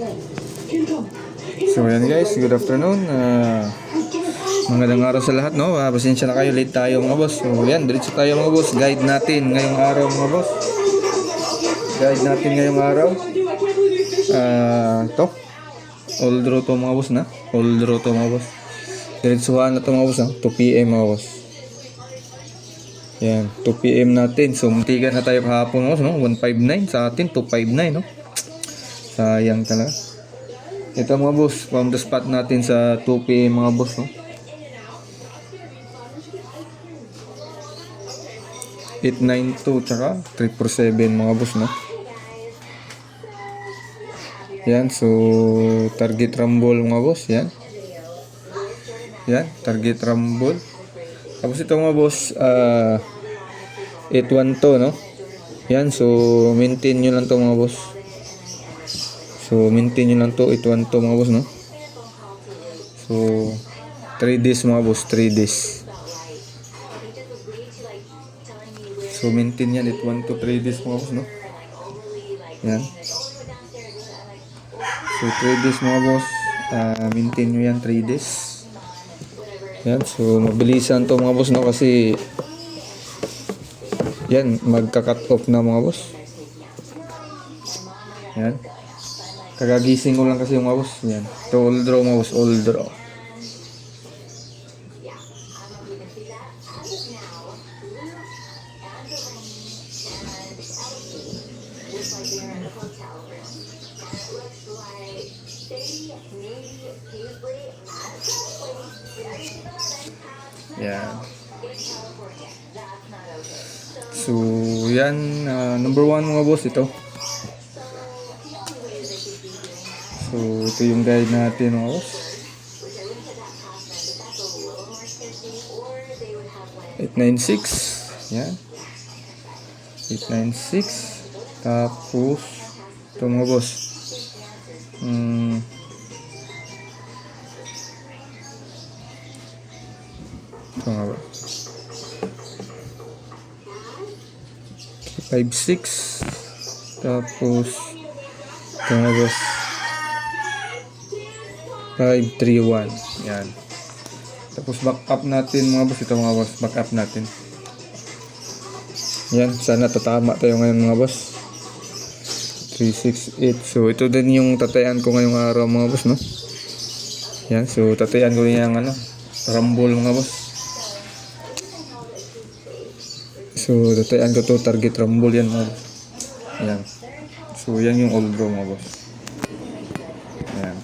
So yan guys, good afternoon. Magandang araw sa lahat, no? Pasensya na kayo, late tayo mga boss. So yan, diretso tayo mga boss. Guide natin ngayong araw mga boss. Guide natin ngayong araw. To old row to mga boss na. Old row to mga boss. Diretsuhan na to mga boss, 2 PM mga boss. Yan, 2 PM natin. So muntikan na tayo kahapon mga boss, no? 159 sa atin, 259, no? Sayang talaga. Ito mga boss, from the spot natin sa 2 PM mga boss, no? 892 tsaka 347 mga boss, no? Yan, so target rumble mga boss, yan. Yan, target rumble. Tapos ito mga boss, 812, no? Yan, so maintain nyo lang to mga boss. So maintain nyo lang to, 812 mga boss, no? So 3 days mga boss, 3 days. So maintain yan, 812 3 days mga boss, no? Yan. So 3 days mga boss, maintain nyo yan 3 days. Yan, so mabilisan to mga boss, no? Kasi yan, magka-cut off na mga boss. Yan. Kagagising ko lang kasi yung mga boss. Yan. Ito old draw mga boss, old draw. Yan. So, yan. Number 1 mga boss, ito. So, ito yung guide natin mga boss. 896. Yan. 896. Tapos, ito mga boss. Ito nga ba? 56. Tapos ito nga boss, 531. Yan. Tapos back up natin mga boss. Ito mga boss, back up natin. Yan, sana tatama tayo ngayon mga boss. 368. So ito din yung tatayan ko ngayong araw mga boss, no? Yan, so tatayan ko rin yung rumble mga boss. So tatayan ko to, target rumble yan mga boss. Yan. So yan yung old draw mga boss. Yan.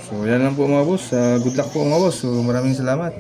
So yan lang po mga boss. Good luck po mga boss. So maraming salamat.